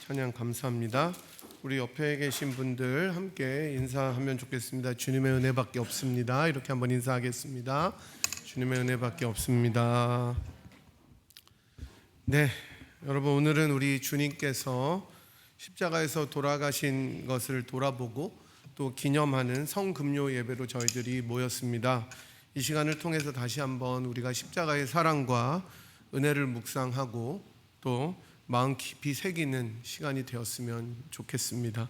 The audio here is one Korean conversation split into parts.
찬양 감사합니다. 우리 옆에 계신 분들 함께 인사하면 좋겠습니다. 주님의 은혜밖에 없습니다. 이렇게 한번 인사하겠습니다. 주님의 은혜밖에 없습니다. 네, 여러분, 오늘은 우리 주님께서 십자가에서 돌아가신 것을 돌아보고 또 기념하는 성금요 예배로 저희들이 모였습니다. 이 시간을 통해서 다시 한번 우리가 십자가의 사랑과 은혜를 묵상하고 또 마음 깊이 새기는 시간이 되었으면 좋겠습니다.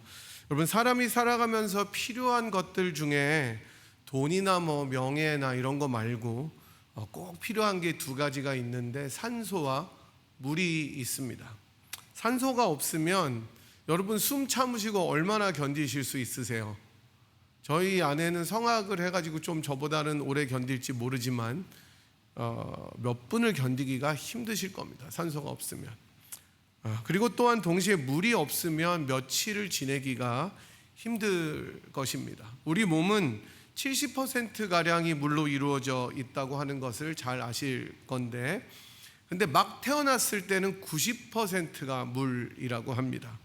여러분, 사람이 살아가면서 필요한 것들 중에 돈이나 명예나 이런 거 말고 꼭 필요한 게 두 가지가 있는데 산소와 물이 있습니다. 산소가 없으면 여러분 숨 참으시고 얼마나 견디실 수 있으세요? 저희 아내는 성악을 해가지고 좀 저보다는 오래 견딜지 모르지만 몇 분을 견디기가 힘드실 겁니다. 산소가 없으면. 그리고 또한 동시에 물이 없으면 며칠을 지내기가 힘들 것입니다. 우리 몸은 70%가량이 물로 이루어져 있다고 하는 것을 잘 아실 건데, 근데 막 태어났을 때는 90%가 물이라고 합니다.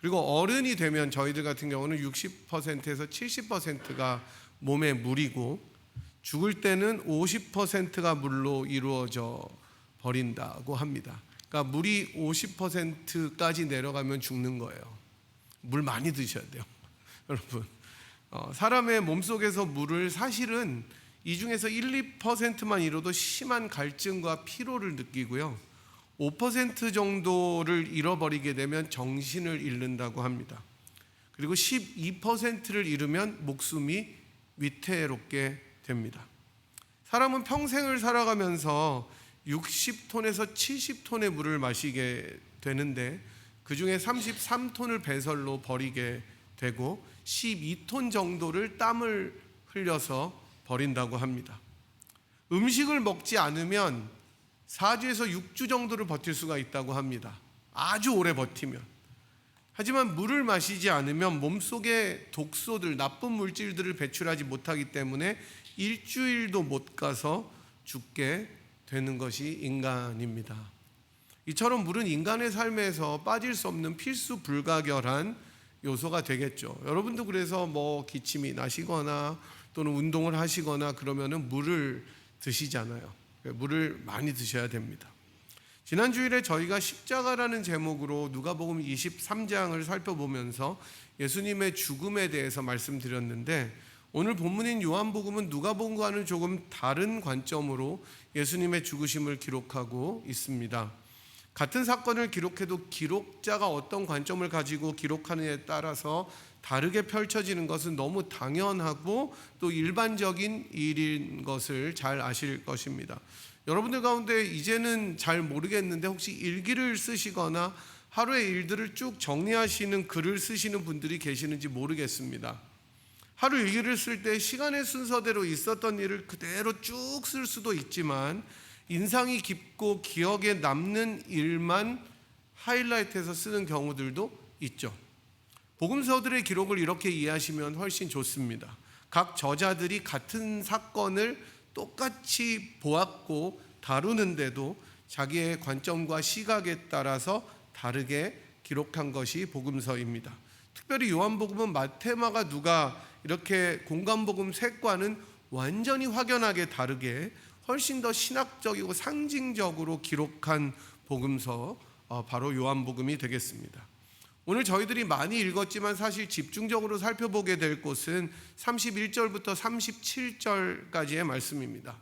그리고 어른이 되면 저희들 같은 경우는 60%에서 70%가 몸의 물이고, 죽을 때는 50%가 물로 이루어져 버린다고 합니다. 그러니까 물이 50%까지 내려가면 죽는 거예요. 물 많이 드셔야 돼요. 여러분, 사람의 몸속에서 물을 사실은 이 중에서 1, 2%만 잃어도 심한 갈증과 피로를 느끼고요, 5% 정도를 잃어버리게 되면 정신을 잃는다고 합니다. 그리고 12%를 잃으면 목숨이 위태롭게 됩니다. 사람은 평생을 살아가면서 60톤에서 70톤의 물을 마시게 되는데, 그 중에 33톤을 배설로 버리게 되고 12톤 정도를 땀을 흘려서 버린다고 합니다. 음식을 먹지 않으면 4주에서 6주 정도를 버틸 수가 있다고 합니다. 아주 오래 버티면. 하지만 물을 마시지 않으면 몸속에 독소들, 나쁜 물질들을 배출하지 못하기 때문에 일주일도 못 가서 죽게 되는 것이 인간입니다. 이처럼 물은 인간의 삶에서 빠질 수 없는 필수 불가결한 요소가 되겠죠. 여러분도 그래서 기침이 나시거나 또는 운동을 하시거나 그러면은 물을 드시잖아요. 물을 많이 드셔야 됩니다. 지난 주일에 저희가 십자가라는 제목으로 누가복음 23장을 살펴보면서 예수님의 죽음에 대해서 말씀드렸는데, 오늘 본문인 요한복음은 누가복음과는 조금 다른 관점으로 예수님의 죽으심을 기록하고 있습니다. 같은 사건을 기록해도 기록자가 어떤 관점을 가지고 기록하느냐에 따라서 다르게 펼쳐지는 것은 너무 당연하고 또 일반적인 일인 것을 잘 아실 것입니다. 여러분들 가운데 이제는 잘 모르겠는데 혹시 일기를 쓰시거나 하루의 일들을 쭉 정리하시는 글을 쓰시는 분들이 계시는지 모르겠습니다. 하루 일기를 쓸 때 시간의 순서대로 있었던 일을 그대로 쭉 쓸 수도 있지만, 인상이 깊고 기억에 남는 일만 하이라이트해서 쓰는 경우들도 있죠. 복음서들의 기록을 이렇게 이해하시면 훨씬 좋습니다. 각 저자들이 같은 사건을 똑같이 보았고 다루는데도 자기의 관점과 시각에 따라서 다르게 기록한 것이 복음서입니다. 특별히 요한복음은 마태, 마가, 누가 이렇게 공간복음 셋과는 완전히 확연하게 다르게 훨씬 더 신학적이고 상징적으로 기록한 복음서, 바로 요한복음이 되겠습니다. 오늘 저희들이 많이 읽었지만 사실 집중적으로 살펴보게 될 곳은 31절부터 37절까지의 말씀입니다.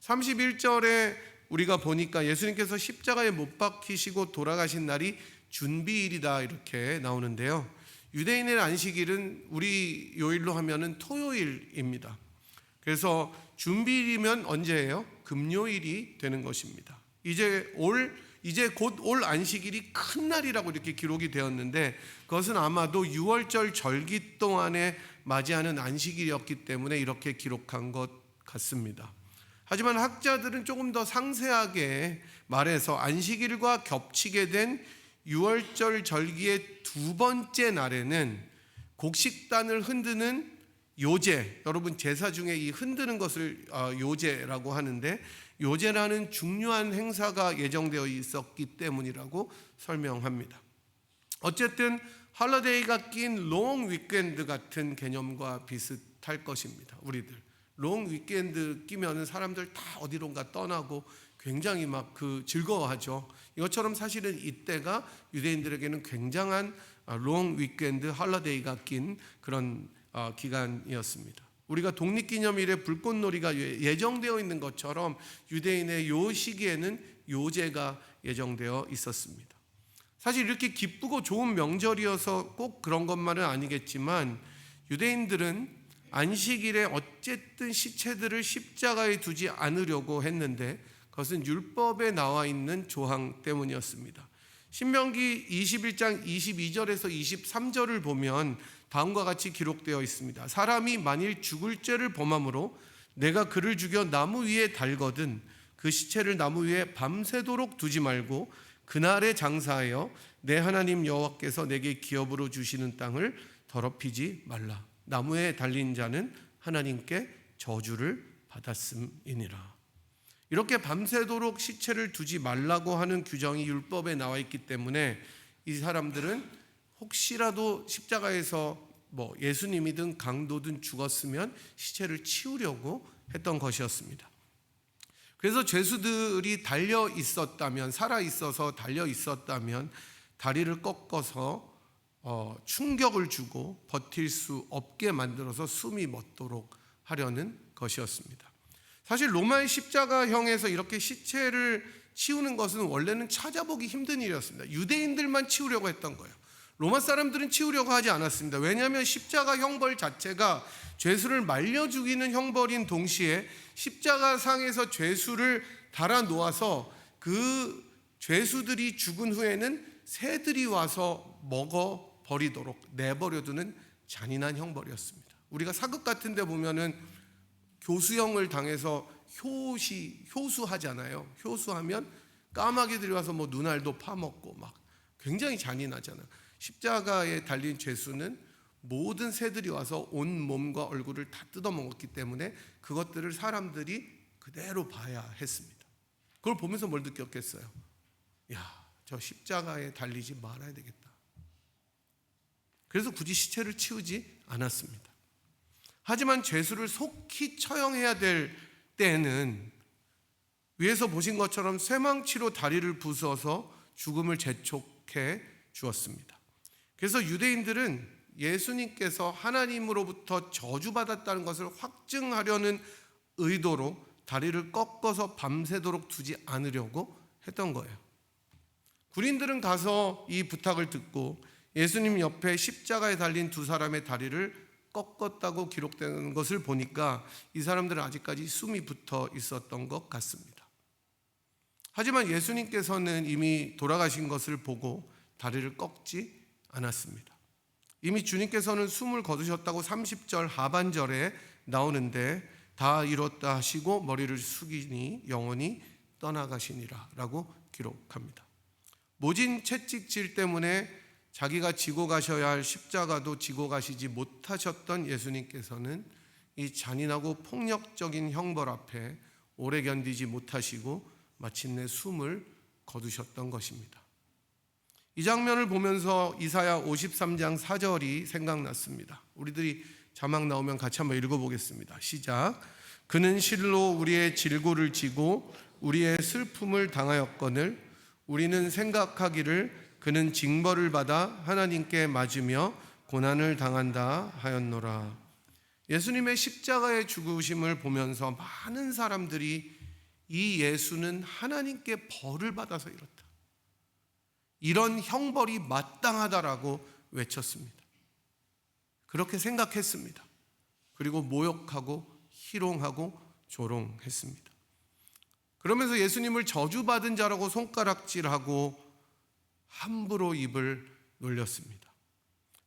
31절에 우리가 보니까 예수님께서 십자가에 못 박히시고 돌아가신 날이 준비일이다 이렇게 나오는데요, 유대인의 안식일은 우리 요일로 하면은 토요일입니다. 그래서 준비일이면 언제예요? 금요일이 되는 것입니다. 이제 곧 올 안식일이 큰 날이라고 이렇게 기록이 되었는데, 그것은 아마도 6월절 절기 동안에 맞이하는 안식일이었기 때문에 이렇게 기록한 것 같습니다. 하지만 학자들은 조금 더 상세하게 말해서 안식일과 겹치게 된 6월절 절기의 두 번째 날에는 곡식단을 흔드는 요제, 여러분 제사 중에 이 흔드는 것을 요제라고 하는데, 요제라는 중요한 행사가 예정되어 있었기 때문이라고 설명합니다. 어쨌든 홀리데이가 낀 롱 위켄드 같은 개념과 비슷할 것입니다. 우리들 롱 위켄드 끼면은 사람들 다 어디론가 떠나고 굉장히 막 즐거워하죠. 이것처럼 사실은 이때가 유대인들에게는 굉장한 롱 위켄드 홀리데이가 낀 그런 기간이었습니다. 우리가 독립기념일에 불꽃놀이가 예정되어 있는 것처럼 유대인의 요 시기에는 요제가 예정되어 있었습니다. 사실 이렇게 기쁘고 좋은 명절이어서 꼭 그런 것만은 아니겠지만 유대인들은 안식일에 어쨌든 시체들을 십자가에 두지 않으려고 했는데 그것은 율법에 나와 있는 조항 때문이었습니다. 신명기 21장 22절에서 23절을 보면 다음과 같이 기록되어 있습니다. 사람이 만일 죽을 죄를 범함으로 내가 그를 죽여 나무 위에 달거든 그 시체를 나무 위에 밤새도록 두지 말고 그날에 장사하여 내 하나님 여호와께서 내게 기업으로 주시는 땅을 더럽히지 말라. 나무에 달린 자는 하나님께 저주를 받았음이니라. 이렇게 밤새도록 시체를 두지 말라고 하는 규정이 율법에 나와 있기 때문에 이 사람들은 혹시라도 십자가에서 예수님이든 강도든 죽었으면 시체를 치우려고 했던 것이었습니다. 그래서 죄수들이 달려 있었다면, 살아 있어서 달려 있었다면 다리를 꺾어서 충격을 주고 버틸 수 없게 만들어서 숨이 멎도록 하려는 것이었습니다. 사실 로마의 십자가형에서 이렇게 시체를 치우는 것은 원래는 찾아보기 힘든 일이었습니다. 유대인들만 치우려고 했던 거예요. 로마 사람들은 치우려고 하지 않았습니다. 왜냐하면 십자가 형벌 자체가 죄수를 말려 죽이는 형벌인 동시에 십자가상에서 죄수를 달아 놓아서 그 죄수들이 죽은 후에는 새들이 와서 먹어 버리도록 내버려두는 잔인한 형벌이었습니다. 우리가 사극 같은 데 보면은 교수형을 당해서 효수하잖아요. 효수하면 까마귀들이 와서 눈알도 파먹고 막 굉장히 잔인하잖아요. 십자가에 달린 죄수는 모든 새들이 와서 온 몸과 얼굴을 다 뜯어먹었기 때문에 그것들을 사람들이 그대로 봐야 했습니다. 그걸 보면서 뭘 느꼈겠어요? 저 십자가에 달리지 말아야 되겠다. 그래서 굳이 시체를 치우지 않았습니다. 하지만 죄수를 속히 처형해야 될 때에는 위에서 보신 것처럼 쇠망치로 다리를 부숴서 죽음을 재촉해 주었습니다. 그래서 유대인들은 예수님께서 하나님으로부터 저주받았다는 것을 확증하려는 의도로 다리를 꺾어서 밤새도록 두지 않으려고 했던 거예요. 군인들은 가서 이 부탁을 듣고 예수님 옆에 십자가에 달린 두 사람의 다리를 꺾었다고 기록되는 것을 보니까 이 사람들은 아직까지 숨이 붙어 있었던 것 같습니다. 하지만 예수님께서는 이미 돌아가신 것을 보고 다리를 꺾지 않았습니다. 이미 주님께서는 숨을 거두셨다고 30절 하반절에 나오는데 다 이뤘다 하시고 머리를 숙이니 영원히 떠나가시니라 라고 기록합니다. 모진 채찍질 때문에 자기가 지고 가셔야 할 십자가도 지고 가시지 못하셨던 예수님께서는 이 잔인하고 폭력적인 형벌 앞에 오래 견디지 못하시고 마침내 숨을 거두셨던 것입니다. 이 장면을 보면서 이사야 53장 4절이 생각났습니다. 우리들이 자막 나오면 같이 한번 읽어보겠습니다. 시작. 그는 실로 우리의 질고를 지고 우리의 슬픔을 당하였거늘 우리는 생각하기를 그는 징벌을 받아 하나님께 맞으며 고난을 당한다 하였노라. 예수님의 십자가의 죽으심을 보면서 많은 사람들이 이 예수는 하나님께 벌을 받아서 이렇다, 이런 형벌이 마땅하다라고 외쳤습니다. 그렇게 생각했습니다. 그리고 모욕하고 희롱하고 조롱했습니다. 그러면서 예수님을 저주받은 자라고 손가락질하고 함부로 입을 놀렸습니다.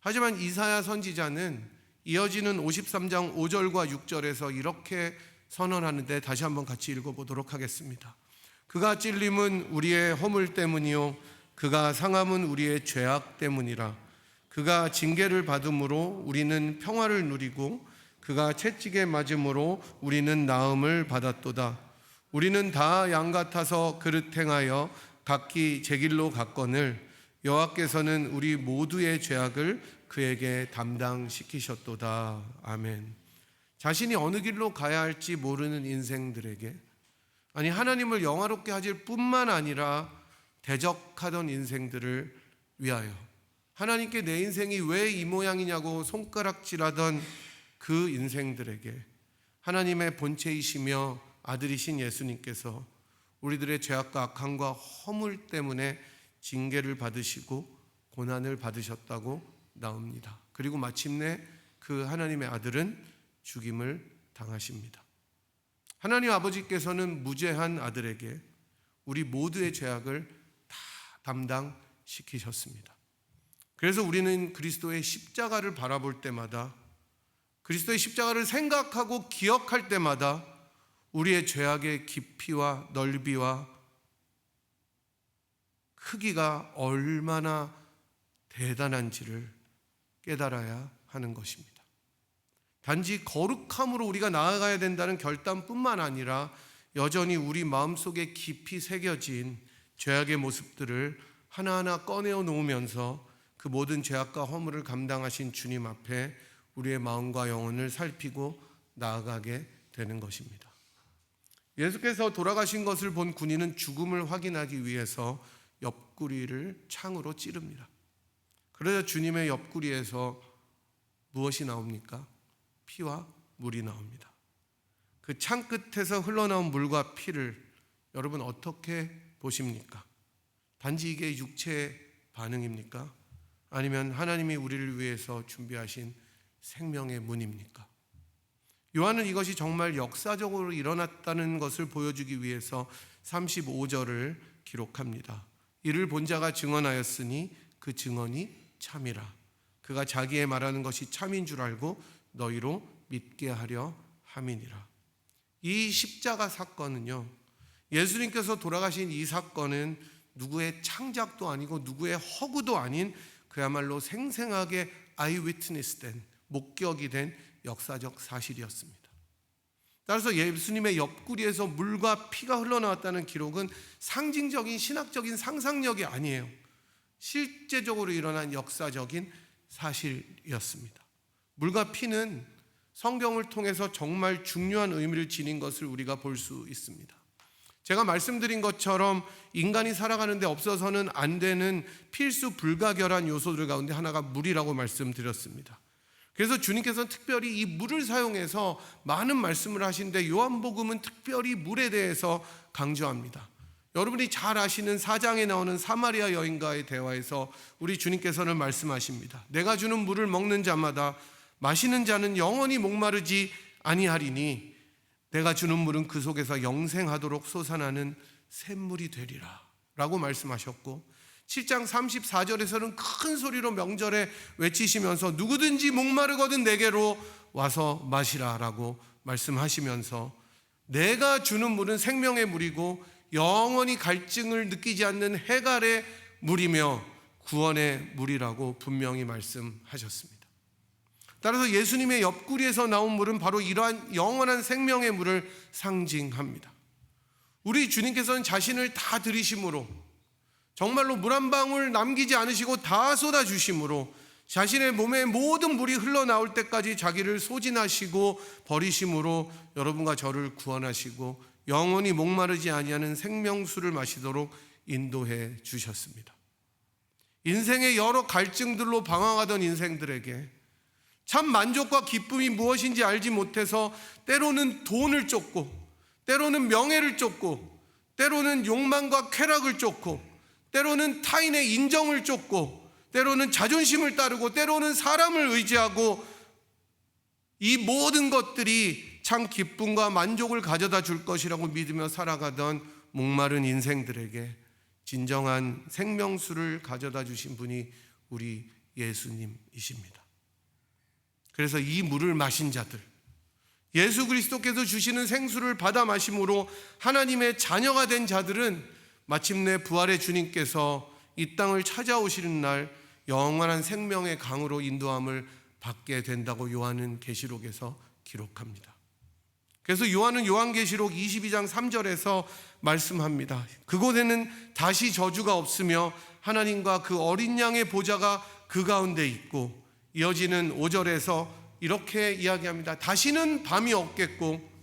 하지만 이사야 선지자는 이어지는 53장 5절과 6절에서 이렇게 선언하는데 다시 한번 같이 읽어보도록 하겠습니다. 그가 찔림은 우리의 허물 때문이요 그가 상함은 우리의 죄악 때문이라. 그가 징계를 받음으로 우리는 평화를 누리고 그가 채찍에 맞음으로 우리는 나음을 받았도다. 우리는 다 양 같아서 그릇 행하여 각기 제 길로 갔거늘 여호와께서는 우리 모두의 죄악을 그에게 담당시키셨도다. 아멘. 자신이 어느 길로 가야 할지 모르는 인생들에게, 아니 하나님을 영화롭게 하실 뿐만 아니라 대적하던 인생들을 위하여, 하나님께 내 인생이 왜 이 모양이냐고 손가락질하던 그 인생들에게 하나님의 본체이시며 아들이신 예수님께서 우리들의 죄악과 악함과 허물 때문에 징계를 받으시고 고난을 받으셨다고 나옵니다. 그리고 마침내 그 하나님의 아들은 죽임을 당하십니다. 하나님 아버지께서는 무죄한 아들에게 우리 모두의 죄악을 다 담당시키셨습니다. 그래서 우리는 그리스도의 십자가를 바라볼 때마다, 그리스도의 십자가를 생각하고 기억할 때마다 우리의 죄악의 깊이와 넓이와 크기가 얼마나 대단한지를 깨달아야 하는 것입니다. 단지 거룩함으로 우리가 나아가야 된다는 결단뿐만 아니라 여전히 우리 마음속에 깊이 새겨진 죄악의 모습들을 하나하나 꺼내어 놓으면서 그 모든 죄악과 허물을 감당하신 주님 앞에 우리의 마음과 영혼을 살피고 나아가게 되는 것입니다. 예수께서 돌아가신 것을 본 군인은 죽음을 확인하기 위해서 옆구리를 창으로 찌릅니다. 그러자 주님의 옆구리에서 무엇이 나옵니까? 피와 물이 나옵니다. 그 창 끝에서 흘러나온 물과 피를 여러분 어떻게 보십니까? 단지 이게 육체의 반응입니까? 아니면 하나님이 우리를 위해서 준비하신 생명의 문입니까? 요한은 이것이 정말 역사적으로 일어났다는 것을 보여주기 위해서 35절을 기록합니다. 이를 본 자가 증언하였으니 그 증언이 참이라. 그가 자기의 말하는 것이 참인 줄 알고 너희로 믿게 하려 함이니라. 이 십자가 사건은요, 예수님께서 돌아가신 이 사건은 누구의 창작도 아니고 누구의 허구도 아닌 그야말로 생생하게 아이위트니스된, 목격이 된 역사적 사실이었습니다. 따라서 예수님의 옆구리에서 물과 피가 흘러나왔다는 기록은 상징적인 신학적인 상상력이 아니에요. 실제적으로 일어난 역사적인 사실이었습니다. 물과 피는 성경을 통해서 정말 중요한 의미를 지닌 것을 우리가 볼 수 있습니다. 제가 말씀드린 것처럼 인간이 살아가는데 없어서는 안 되는 필수 불가결한 요소들 가운데 하나가 물이라고 말씀드렸습니다. 그래서 주님께서는 특별히 이 물을 사용해서 많은 말씀을 하시는데 요한복음은 특별히 물에 대해서 강조합니다. 여러분이 잘 아시는 4장에 나오는 사마리아 여인과의 대화에서 우리 주님께서는 말씀하십니다. 내가 주는 물을 먹는 자마다 마시는 자는 영원히 목마르지 아니하리니 내가 주는 물은 그 속에서 영생하도록 솟아나는 샘물이 되리라 라고 말씀하셨고, 7장 34절에서는 큰 소리로 명절에 외치시면서 누구든지 목마르거든 내게로 와서 마시라 라고 말씀하시면서 내가 주는 물은 생명의 물이고 영원히 갈증을 느끼지 않는 해갈의 물이며 구원의 물이라고 분명히 말씀하셨습니다. 따라서 예수님의 옆구리에서 나온 물은 바로 이러한 영원한 생명의 물을 상징합니다. 우리 주님께서는 자신을 다 들이심으로, 정말로 물 한 방울 남기지 않으시고 다 쏟아주심으로 자신의 몸에 모든 물이 흘러나올 때까지 자기를 소진하시고 버리심으로 여러분과 저를 구원하시고 영원히 목마르지 아니하는 생명수를 마시도록 인도해 주셨습니다. 인생의 여러 갈증들로 방황하던 인생들에게 참 만족과 기쁨이 무엇인지 알지 못해서 때로는 돈을 쫓고, 때로는 명예를 쫓고, 때로는 욕망과 쾌락을 쫓고, 때로는 타인의 인정을 쫓고, 때로는 자존심을 따르고, 때로는 사람을 의지하고, 이 모든 것들이 참 기쁨과 만족을 가져다 줄 것이라고 믿으며 살아가던 목마른 인생들에게 진정한 생명수를 가져다 주신 분이 우리 예수님이십니다. 그래서 이 물을 마신 자들, 예수 그리스도께서 주시는 생수를 받아 마심으로 하나님의 자녀가 된 자들은 마침내 부활의 주님께서 이 땅을 찾아오시는 날 영원한 생명의 강으로 인도함을 받게 된다고 요한은 계시록에서 기록합니다. 그래서 요한은 요한계시록 22장 3절에서 말씀합니다. 그곳에는 다시 저주가 없으며 하나님과 그 어린 양의 보좌가 그 가운데 있고, 이어지는 5절에서 이렇게 이야기합니다. 다시는 밤이 없겠고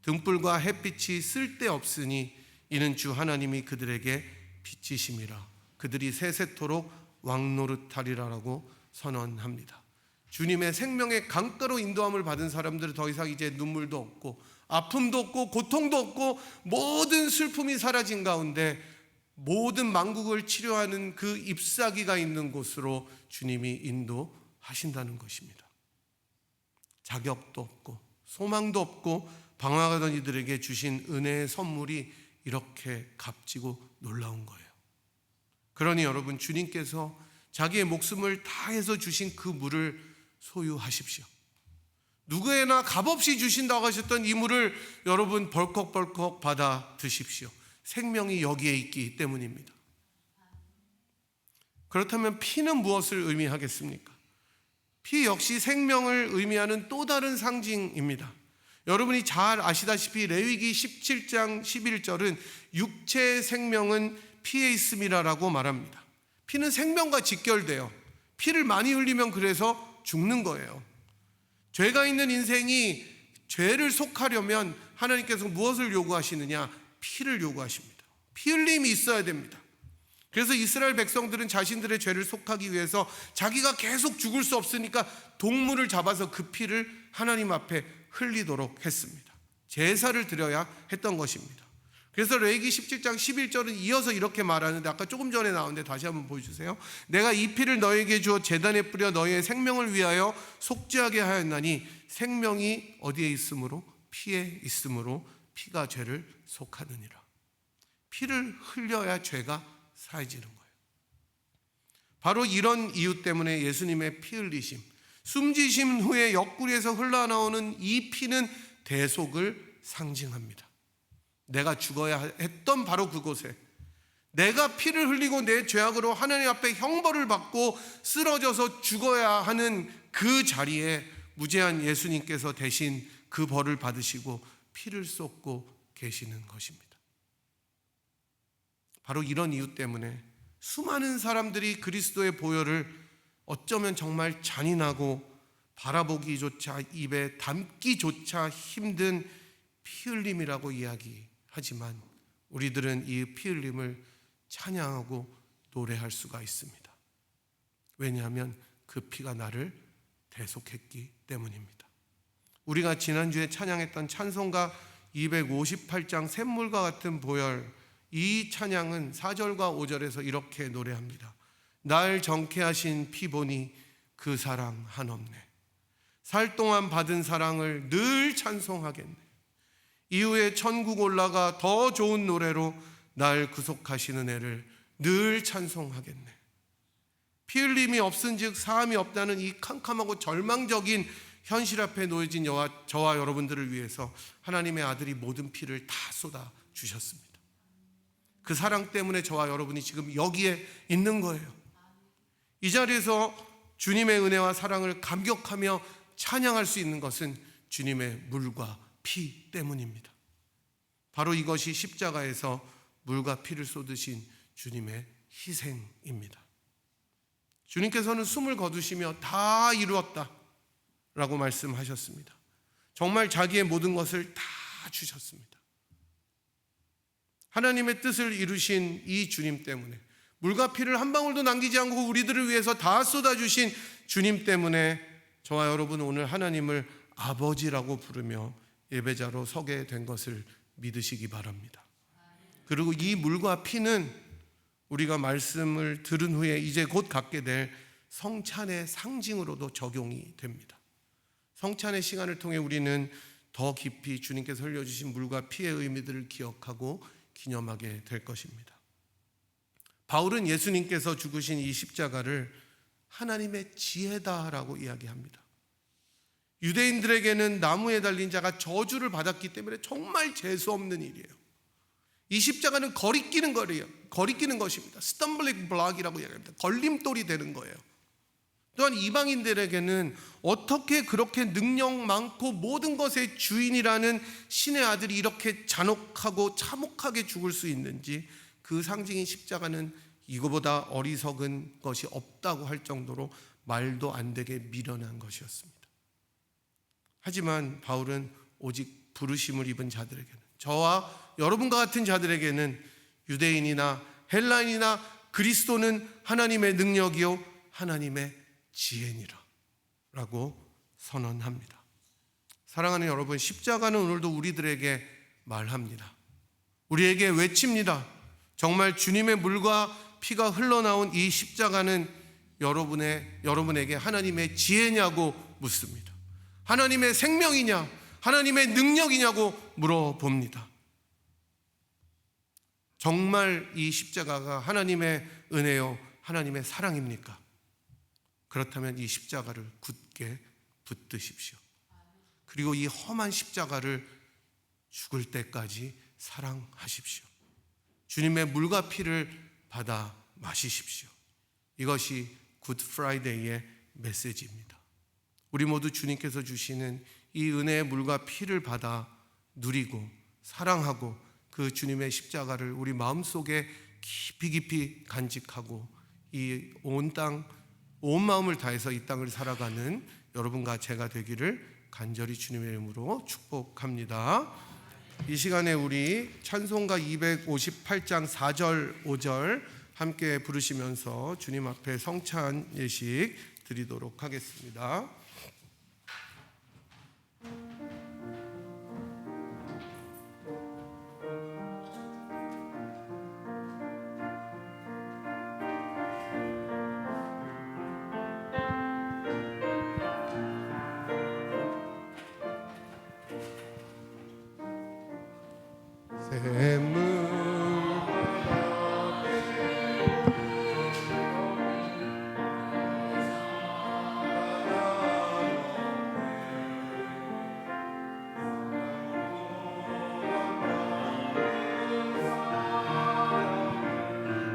등불과 햇빛이 쓸데없으니 이는 주 하나님이 그들에게 빛이심이라. 그들이 세세토록 왕노릇하리라라고 선언합니다. 주님의 생명의 강가로 인도함을 받은 사람들은 더 이상 이제 눈물도 없고 아픔도 없고 고통도 없고 모든 슬픔이 사라진 가운데 모든 만국을 치료하는 그 잎사귀가 있는 곳으로 주님이 인도하신다는 것입니다. 자격도 없고 소망도 없고 방황하던 이들에게 주신 은혜의 선물이 이렇게 값지고 놀라운 거예요. 그러니 여러분, 주님께서 자기의 목숨을 다해서 주신 그 물을 소유하십시오. 누구에나 값없이 주신다고 하셨던 이 물을 여러분 벌컥벌컥 받아 드십시오. 생명이 여기에 있기 때문입니다. 그렇다면 피는 무엇을 의미하겠습니까? 피 역시 생명을 의미하는 또 다른 상징입니다. 여러분이 잘 아시다시피 레위기 17장 11절은 육체의 생명은 피에 있음이라고 말합니다. 피는 생명과 직결돼요. 피를 많이 흘리면 그래서 죽는 거예요. 죄가 있는 인생이 죄를 속하려면 하나님께서 무엇을 요구하시느냐? 피를 요구하십니다. 피 흘림이 있어야 됩니다. 그래서 이스라엘 백성들은 자신들의 죄를 속하기 위해서 자기가 계속 죽을 수 없으니까 동물을 잡아서 그 피를 하나님 앞에 흘리도록 했습니다. 제사를 드려야 했던 것입니다. 그래서 레위기 17장 11절은 이어서 이렇게 말하는데, 아까 조금 전에 나왔는데 다시 한번 보여주세요. 내가 이 피를 너에게 주어 제단에 뿌려 너희의 생명을 위하여 속죄하게 하였나니 생명이 어디에 있으므로? 피에 있으므로 피가 죄를 속하느니라. 피를 흘려야 죄가 사해지는 거예요. 바로 이런 이유 때문에 예수님의 피 흘리심, 숨지심 후에 옆구리에서 흘러나오는 이 피는 대속을 상징합니다. 내가 죽어야 했던 바로 그곳에 내가 피를 흘리고 내 죄악으로 하나님 앞에 형벌을 받고 쓰러져서 죽어야 하는 그 자리에 무죄한 예수님께서 대신 그 벌을 받으시고 피를 쏟고 계시는 것입니다. 바로 이런 이유 때문에 수많은 사람들이 그리스도의 보혈을 어쩌면 정말 잔인하고 바라보기조차 입에 담기조차 힘든 피 흘림이라고 이야기하지만 우리들은 이 피 흘림을 찬양하고 노래할 수가 있습니다. 왜냐하면 그 피가 나를 대속했기 때문입니다. 우리가 지난주에 찬양했던 찬송가 258장 샘물과 같은 보혈, 이 찬양은 4절과 5절에서 이렇게 노래합니다. 날 정케 하신 피 보니 그 사랑 한없네. 살 동안 받은 사랑을 늘 찬송하겠네. 이후에 천국 올라가 더 좋은 노래로 날 구속하시는 애를 늘 찬송하겠네. 피 흘림이 없은즉 사함이 없다는 이 캄캄하고 절망적인 현실 앞에 놓여진 저와 여러분들을 위해서 하나님의 아들이 모든 피를 다 쏟아 주셨습니다. 그 사랑 때문에 저와 여러분이 지금 여기에 있는 거예요. 이 자리에서 주님의 은혜와 사랑을 감격하며 찬양할 수 있는 것은 주님의 물과 피 때문입니다. 바로 이것이 십자가에서 물과 피를 쏟으신 주님의 희생입니다. 주님께서는 숨을 거두시며 다 이루었다 라고 말씀하셨습니다. 정말 자기의 모든 것을 다 주셨습니다. 하나님의 뜻을 이루신 이 주님 때문에, 물과 피를 한 방울도 남기지 않고 우리들을 위해서 다 쏟아주신 주님 때문에 저와 여러분 오늘 하나님을 아버지라고 부르며 예배자로 서게 된 것을 믿으시기 바랍니다. 그리고 이 물과 피는 우리가 말씀을 들은 후에 이제 곧 갖게 될 성찬의 상징으로도 적용이 됩니다. 성찬의 시간을 통해 우리는 더 깊이 주님께서 흘려주신 물과 피의 의미들을 기억하고 기념하게 될 것입니다. 바울은 예수님께서 죽으신 이 십자가를 하나님의 지혜다라고 이야기합니다. 유대인들에게는 나무에 달린 자가 저주를 받았기 때문에 정말 재수없는 일이에요. 이 십자가는 거리끼는 것입니다. 스텀블링 블락이라고 이야기합니다. 걸림돌이 되는 거예요. 또한 이방인들에게는 어떻게 그렇게 능력 많고 모든 것의 주인이라는 신의 아들이 이렇게 잔혹하고 참혹하게 죽을 수 있는지, 그 상징인 십자가는 이거보다 어리석은 것이 없다고 할 정도로 말도 안 되게 미련한 것이었습니다. 하지만 바울은 오직 부르심을 입은 자들에게는, 저와 여러분과 같은 자들에게는 유대인이나 헬라인이나 그리스도는 하나님의 능력이요 하나님의 지혜니라 라고 선언합니다. 사랑하는 여러분, 십자가는 오늘도 우리들에게 말합니다. 우리에게 외칩니다. 정말 주님의 물과 피가 흘러나온 이 십자가는 여러분에게 하나님의 지혜냐고 묻습니다. 하나님의 생명이냐, 하나님의 능력이냐고 물어봅니다. 정말 이 십자가가 하나님의 은혜요 하나님의 사랑입니까? 그렇다면 이 십자가를 굳게 붙드십시오. 그리고 이 험한 십자가를 죽을 때까지 사랑하십시오. 주님의 물과 피를 받아 마시십시오. 이것이 굿 프라이데이의 메시지입니다. 우리 모두 주님께서 주시는 이 은혜의 물과 피를 받아 누리고 사랑하고 그 주님의 십자가를 우리 마음속에 깊이 깊이 간직하고 이 온 마음을 다해서 이 땅을 살아가는 여러분과 제가 되기를 간절히 주님의 이름으로 축복합니다. 이 시간에 우리 찬송가 258장 4절 5절 함께 부르시면서 주님 앞에 성찬 예식 드리도록 하겠습니다.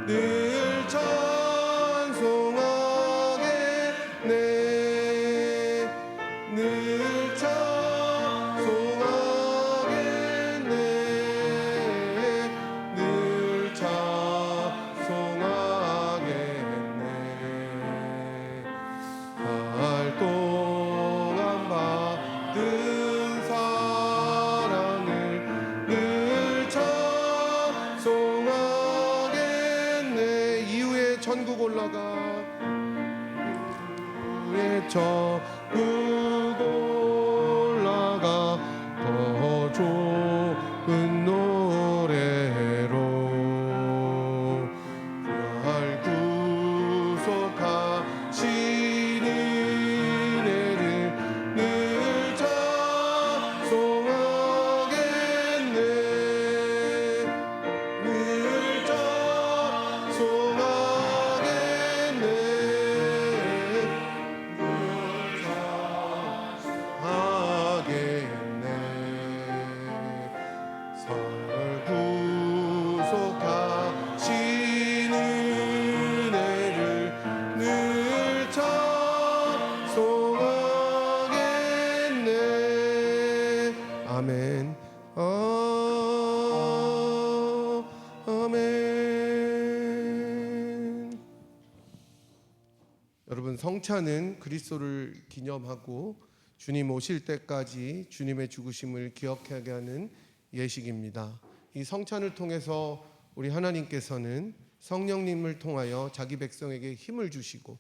늘 찬송하겠네, 늘 찬송하겠네, 늘 찬송하겠네. 날 동안 받은 사랑을 늘 찬송하겠네. 이후에 천국 올라가, 이후에 천국 올라가 더 좋은 노래로 날 구속하신 은혜를 늘 찬송하겠네, 늘 찬송하겠네, 늘 찬송하겠네. 살 구속하신 은혜를 늘 찬송하겠네. 아멘. 아멘. 여러분, 성찬은 그리스도를 기념하고 주님 오실 때까지 주님의 죽으심을 기억하게 하는 예식입니다. 이 성찬을 통해서 우리 하나님께서는 성령님을 통하여 자기 백성에게 힘을 주시고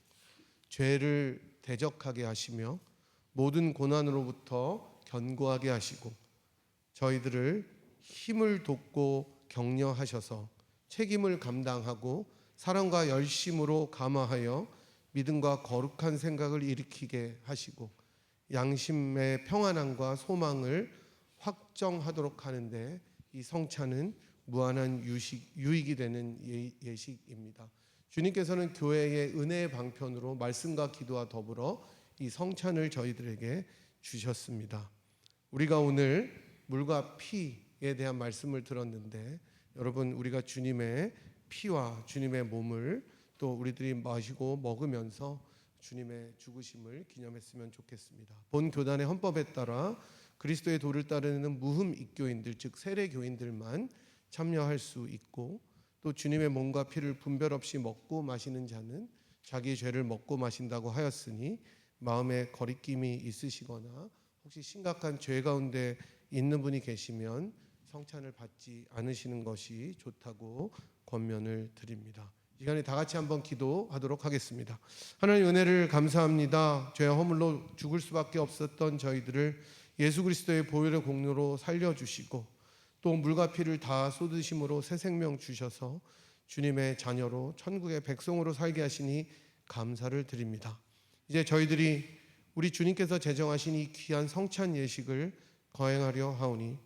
죄를 대적하게 하시며 모든 고난으로부터 견고하게 하시고 저희들을 힘을 돋고 격려하셔서 책임을 감당하고 사랑과 열심으로 감화하여 믿음과 거룩한 생각을 일으키게 하시고 양심의 평안함과 소망을 확정하도록 하는데 이 성찬은 무한한 유익이 되는 예식입니다. 주님께서는 교회의 은혜의 방편으로 말씀과 기도와 더불어 이 성찬을 저희들에게 주셨습니다. 우리가 오늘 물과 피에 대한 말씀을 들었는데 여러분, 우리가 주님의 피와 주님의 몸을 또 우리들이 마시고 먹으면서 주님의 죽으심을 기념했으면 좋겠습니다. 본 교단의 헌법에 따라 그리스도의 도를 따르는 무흠 입교인들, 즉 세례 교인들만 참여할 수 있고, 또 주님의 몸과 피를 분별 없이 먹고 마시는 자는 자기 죄를 먹고 마신다고 하였으니, 마음에 거리낌이 있으시거나 혹시 심각한 죄 가운데 있는 분이 계시면 성찬을 받지 않으시는 것이 좋다고 권면을 드립니다. 이 시간에 다 같이 한번 기도하도록 하겠습니다. 하나님, 은혜를 감사합니다. 죄와 허물로 죽을 수밖에 없었던 저희들을 예수 그리스도의 보혈의 공로로 살려주시고, 또 물과 피를 다 쏟으심으로 새 생명 주셔서 주님의 자녀로 천국의 백성으로 살게 하시니 감사를 드립니다. 이제 저희들이 우리 주님께서 제정하신 이 귀한 성찬 예식을 거행하려 하오니,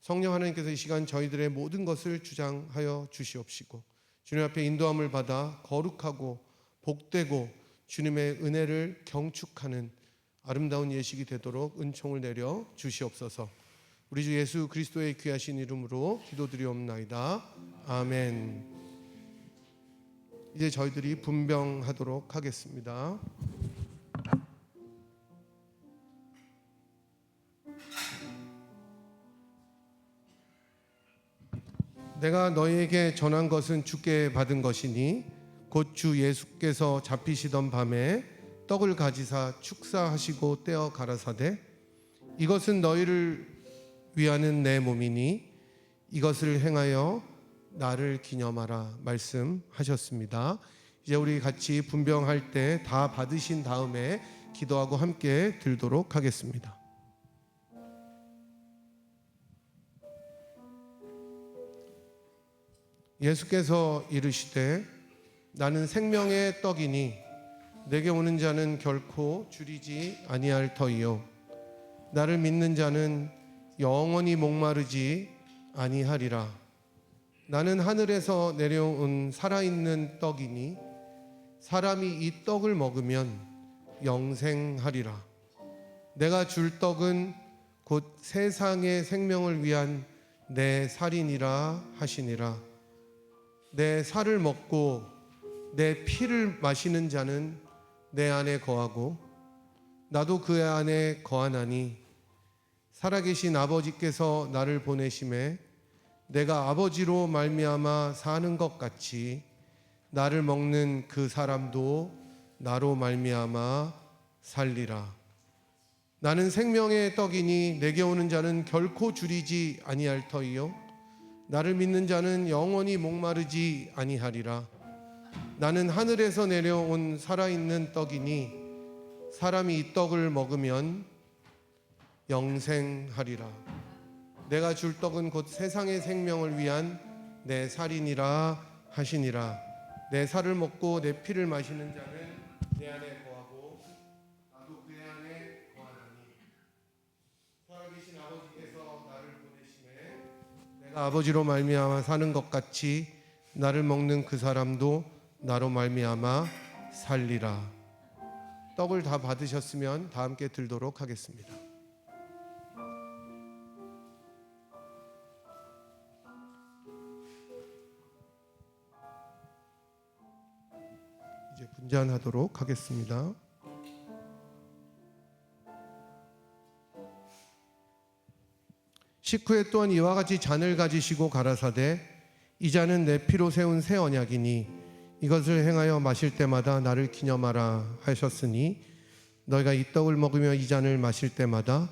성령 하나님께서 이 시간 저희들의 모든 것을 주장하여 주시옵시고, 주님 앞에 인도함을 받아 거룩하고 복되고 주님의 은혜를 경축하는 아름다운 예식이 되도록 은총을 내려 주시옵소서. 우리 주 예수 그리스도의 귀하신 이름으로 기도드리옵나이다. 아멘. 이제 저희들이 분병하도록 하겠습니다. 내가 너희에게 전한 것은 주께 받은 것이니, 곧 주 예수께서 잡히시던 밤에 떡을 가지사 축사하시고 떼어 가라사대, 이것은 너희를 위하는 내 몸이니 이것을 행하여 나를 기념하라 말씀하셨습니다. 이제 우리 같이 분병할 때 다 받으신 다음에 기도하고 함께 들도록 하겠습니다. 예수께서 이르시되, 나는 생명의 떡이니 내게 오는 자는 결코 줄이지 아니할 터이요, 나를 믿는 자는 영원히 목마르지 아니하리라. 나는 하늘에서 내려온 살아있는 떡이니 사람이 이 떡을 먹으면 영생하리라. 내가 줄 떡은 곧 세상의 생명을 위한 내 살이니라 하시니라. 내 살을 먹고 내 피를 마시는 자는 내 안에 거하고 나도 그 안에 거하나니, 살아계신 아버지께서 나를 보내심에 내가 아버지로 말미암아 사는 것 같이 나를 먹는 그 사람도 나로 말미암아 살리라. 나는 생명의 떡이니 내게 오는 자는 결코 줄이지 아니할 터이요, 나를 믿는 자는 영원히 목마르지 아니하리라. 나는 하늘에서 내려온 살아있는 떡이니 사람이 이 떡을 먹으면 영생하리라. 내가 줄 떡은 곧 세상의 생명을 위한 내 살이니라 하시니라. 내 살을 먹고 내 피를 마시는 자는 내 안에 거하고 나도 그 안에 거하나니, 살아계신 아버지께서 나를 보내심에 내가 아버지로 말미암아 사는 것 같이 나를 먹는 그 사람도 나로 말미암아 살리라. 떡을 다 받으셨으면 다 함께 들도록 하겠습니다. 이제 분잔하도록 하겠습니다. 식후에 또한 이와 같이 잔을 가지시고 가라사대, 이 잔은 내 피로 세운 새 언약이니 이것을 행하여 마실 때마다 나를 기념하라 하셨으니, 너희가 이 떡을 먹으며 이 잔을 마실 때마다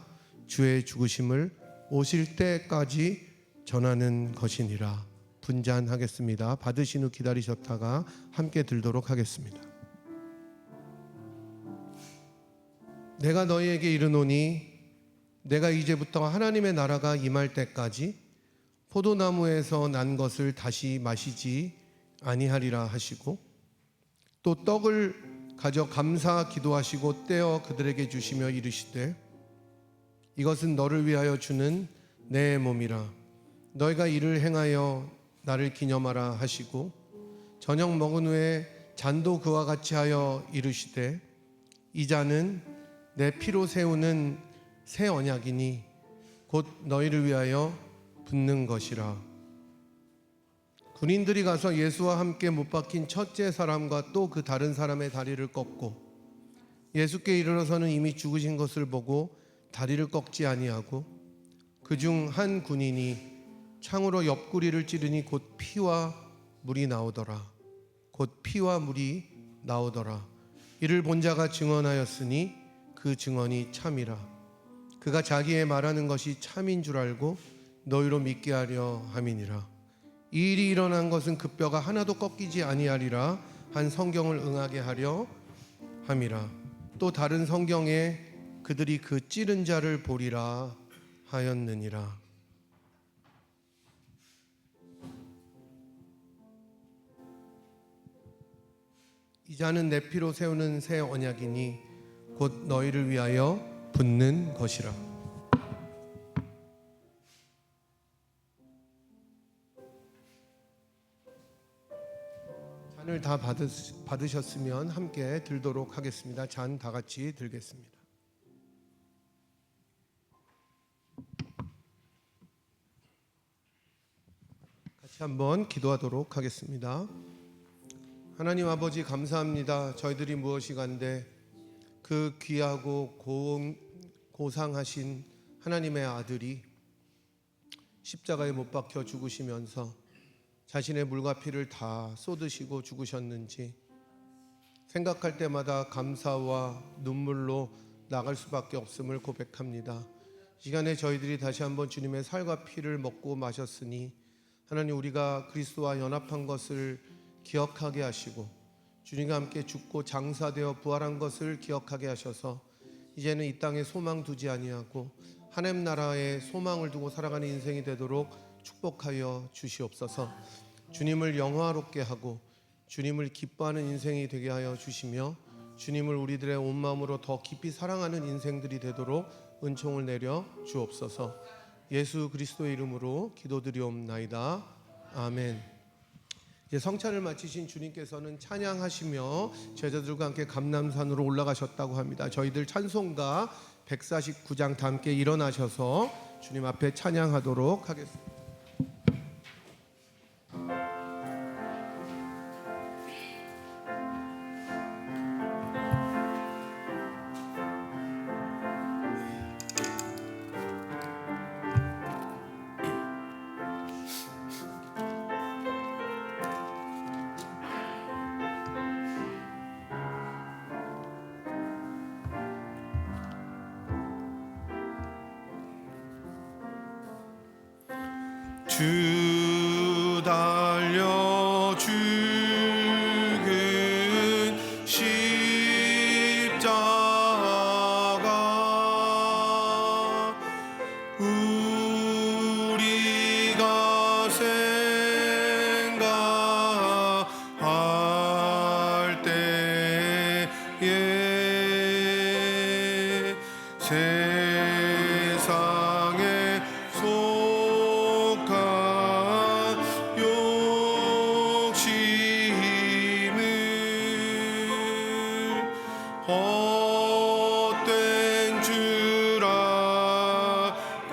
주의 죽으심을 오실 때까지 전하는 것이니라. 분잔하겠습니다. 받으신 후 기다리셨다가 함께 들도록 하겠습니다. 내가 너희에게 이르노니, 내가 이제부터 하나님의 나라가 임할 때까지 포도나무에서 난 것을 다시 마시지 아니하리라 하시고, 또 떡을 가져 감사 기도하시고 떼어 그들에게 주시며 이르시되, 이것은 너를 위하여 주는 내 몸이라. 너희가 이를 행하여 나를 기념하라 하시고, 저녁 먹은 후에 잔도 그와 같이 하여 이르시되, 이 잔은 내 피로 세우는 새 언약이니 곧 너희를 위하여 붓는 것이라. 군인들이 가서 예수와 함께 못 박힌 첫째 사람과 또 그 다른 사람의 다리를 꺾고 예수께 이르러서는 이미 죽으신 것을 보고 다리를 꺾지 아니하고 그중 한 군인이 창으로 옆구리를 찌르니 곧 피와 물이 나오더라. 곧 피와 물이 나오더라. 이를 본 자가 증언하였으니 그 증언이 참이라. 그가 자기의 말하는 것이 참인 줄 알고 너희로 믿게 하려 함이니라. 이 일이 일어난 것은 그 뼈가 하나도 꺾이지 아니하리라 한 성경을 응하게 하려 함이라. 또 다른 성경에 그들이 그 찌른 자를 보리라 하였느니라. 이 자는 내 피로 세우는 새 언약이니 곧 너희를 위하여 붓는 것이라. 잔을 다 받으셨으면 함께 들도록 하겠습니다. 잔 다 같이 들겠습니다. 같이 한번 기도하도록 하겠습니다. 하나님 아버지 감사합니다. 저희들이 무엇이간데 그 귀하고 고상하신 하나님의 아들이 십자가에 못 박혀 죽으시면서 자신의 물과 피를 다 쏟으시고 죽으셨는지 생각할 때마다 감사와 눈물로 나갈 수밖에 없음을 고백합니다. 이 시간에 저희들이 다시 한번 주님의 살과 피를 먹고 마셨으니 하나님, 우리가 그리스도와 연합한 것을 기억하게 하시고 주님과 함께 죽고 장사되어 부활한 것을 기억하게 하셔서 이제는 이 땅에 소망 두지 아니하고 하나님 나라에 소망을 두고 살아가는 인생이 되도록 축복하여 주시옵소서. 주님을 영화롭게 하고 주님을 기뻐하는 인생이 되게 하여 주시며 주님을 우리들의 온 마음으로 더 깊이 사랑하는 인생들이 되도록 은총을 내려 주옵소서. 예수 그리스도의 이름으로 기도드리옵나이다. 아멘. 이제 성찬을 마치신 주님께서는 찬양하시며 제자들과 함께 감람산으로 올라가셨다고 합니다. 저희들 찬송가 149장 다 함께 일어나셔서 주님 앞에 찬양하도록 하겠습니다. 주 달려 죽은 십자가 우리가 생각할 때에 세상에 헛된 줄 알고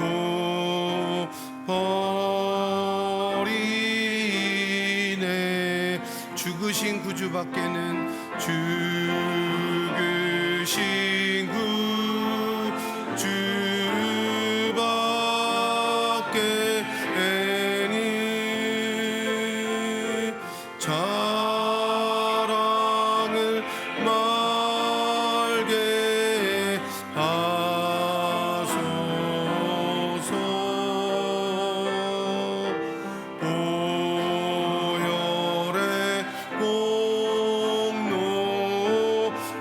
버리네. 죽으신 구주밖에는 죽으신 구주밖에는 자랑을 말게 하소서. 보혈의 공로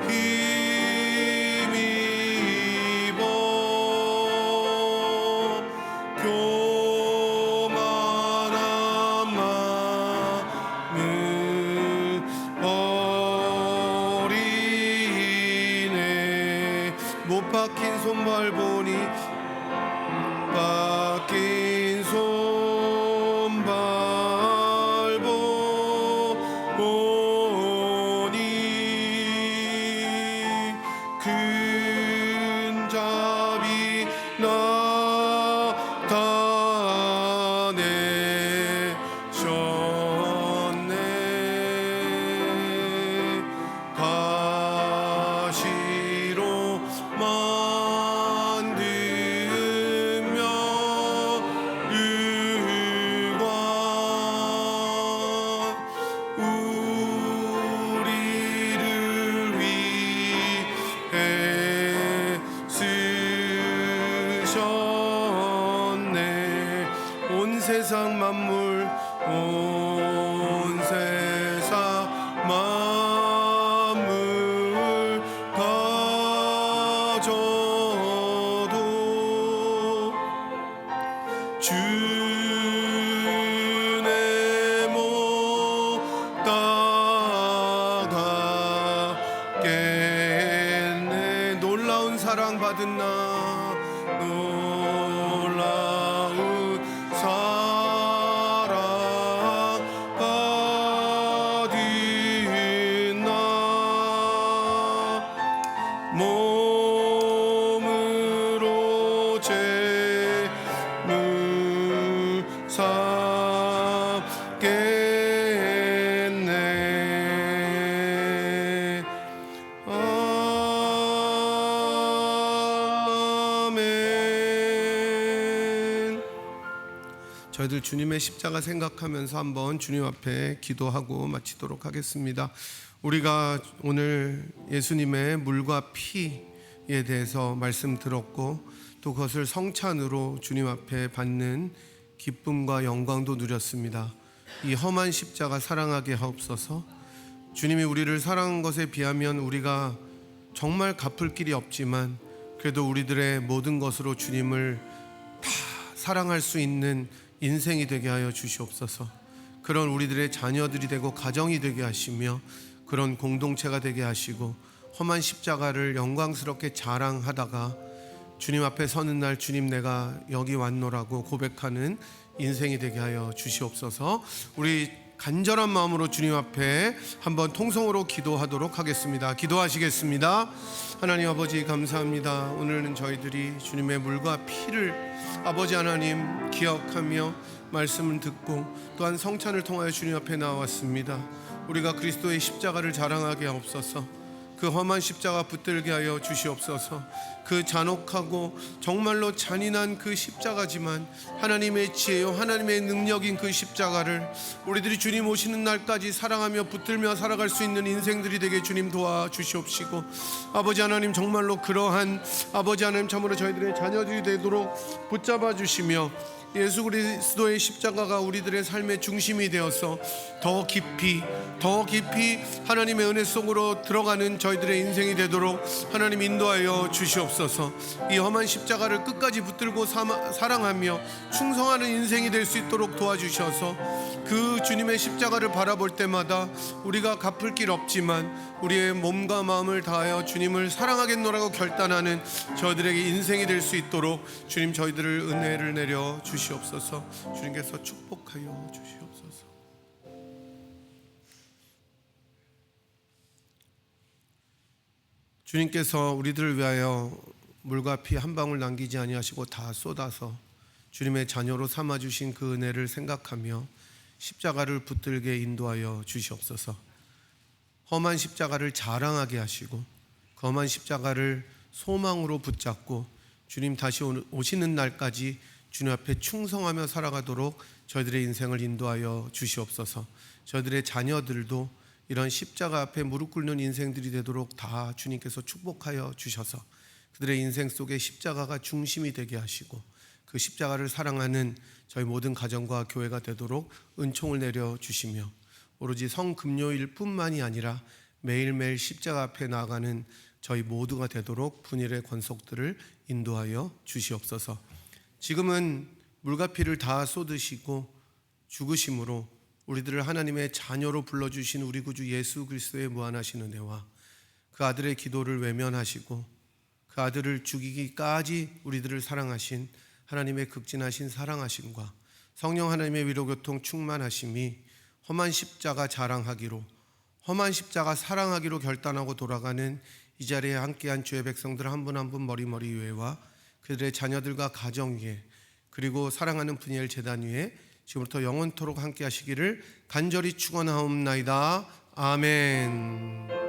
힘입어 교만한 마음을 버리네. 못 박힌 손발 보니 박힌 손발 보니 큰 자비 나타내셨네. 가시 세상 만물 온 세상 만물 가져도 주의 못 따라가겠네. 놀라운 사랑 받은 나, 놀라운 사랑 받은 나, 몸으로 재물 삼겠네. 아멘. 저희들 주님의 십자가 생각하면서 한번 주님 앞에 기도하고 마치도록 하겠습니다. 우리가 오늘 예수님의 물과 피에 대해서 말씀 들었고, 또 그것을 성찬으로 주님 앞에 받는 기쁨과 영광도 누렸습니다. 이 험한 십자가 사랑하게 하옵소서. 주님이 우리를 사랑한 것에 비하면 우리가 정말 갚을 길이 없지만, 그래도 우리들의 모든 것으로 주님을 다 사랑할 수 있는 인생이 되게 하여 주시옵소서. 그런 우리들의 자녀들이 되고 가정이 되게 하시며, 그런 공동체가 되게 하시고, 험한 십자가를 영광스럽게 자랑하다가 주님 앞에 서는 날, 주님 내가 여기 왔노라고 고백하는 인생이 되게 하여 주시옵소서. 우리 간절한 마음으로 주님 앞에 한번 통성으로 기도하도록 하겠습니다. 기도하시겠습니다. 하나님 아버지 감사합니다. 오늘은 저희들이 주님의 물과 피를 아버지 하나님 기억하며 말씀을 듣고 또한 성찬을 통하여 주님 앞에 나왔습니다. 우리가 그리스도의 십자가를 자랑하게 하옵소서. 그 험한 십자가 붙들게 하여 주시옵소서. 그 잔혹하고 정말로 잔인한 그 십자가지만 하나님의 지혜요 하나님의 능력인 그 십자가를 우리들이 주님 오시는 날까지 사랑하며 붙들며 살아갈 수 있는 인생들이 되게 주님 도와주시옵시고, 아버지 하나님 정말로 그러한 아버지 하나님 참으로 저희들의 자녀들이 되도록 붙잡아 주시며, 예수 그리스도의 십자가가 우리들의 삶의 중심이 되어서 더 깊이 하나님의 은혜 속으로 들어가는 저희들의 인생이 되도록 하나님 인도하여 주시옵소서. 이 험한 십자가를 끝까지 붙들고 사랑하며 충성하는 인생이 될 수 있도록 도와주셔서, 그 주님의 십자가를 바라볼 때마다 우리가 갚을 길 없지만 우리의 몸과 마음을 다하여 주님을 사랑하겠노라고 결단하는 저희들에게 인생이 될 수 있도록 주님 저희들을 은혜를 내려 주시옵소서. 주님께서 축복하여 주시옵소서. 주님께서 우리들을 위하여 물과 피 한 방울 남기지 아니하시고 다 쏟아서 주님의 자녀로 삼아주신 그 은혜를 생각하며 십자가를 붙들게 인도하여 주시옵소서. 험한 십자가를 자랑하게 하시고 그 험한 십자가를 소망으로 붙잡고 주님 다시 오시는 날까지 주님 앞에 충성하며 살아가도록 저희들의 인생을 인도하여 주시옵소서. 저희들의 자녀들도 이런 십자가 앞에 무릎 꿇는 인생들이 되도록 다 주님께서 축복하여 주셔서 그들의 인생 속에 십자가가 중심이 되게 하시고, 그 십자가를 사랑하는 저희 모든 가정과 교회가 되도록 은총을 내려 주시며, 오로지 성금요일 뿐만이 아니라 매일매일 십자가 앞에 나아가는 저희 모두가 되도록 분일의 권속들을 인도하여 주시옵소서. 지금은 물과 피를 다 쏟으시고 죽으심으로 우리들을 하나님의 자녀로 불러주신 우리 구주 예수 그리스도의 무한하신 은혜와 그 아들의 기도를 외면하시고 그 아들을 죽이기까지 우리들을 사랑하신 하나님의 극진하신 사랑하심과 성령 하나님의 위로교통 충만하심이 험한 십자가 자랑하기로, 험한 십자가 사랑하기로 결단하고 돌아가는 이 자리에 함께한 주의 백성들 한 분 한 분 머리머리 위에와 그들의 자녀들과 가정 위에, 그리고 사랑하는 분이엘 제단 위에 지금부터 영원토록 함께 하시기를 간절히 축원하옵나이다. 아멘.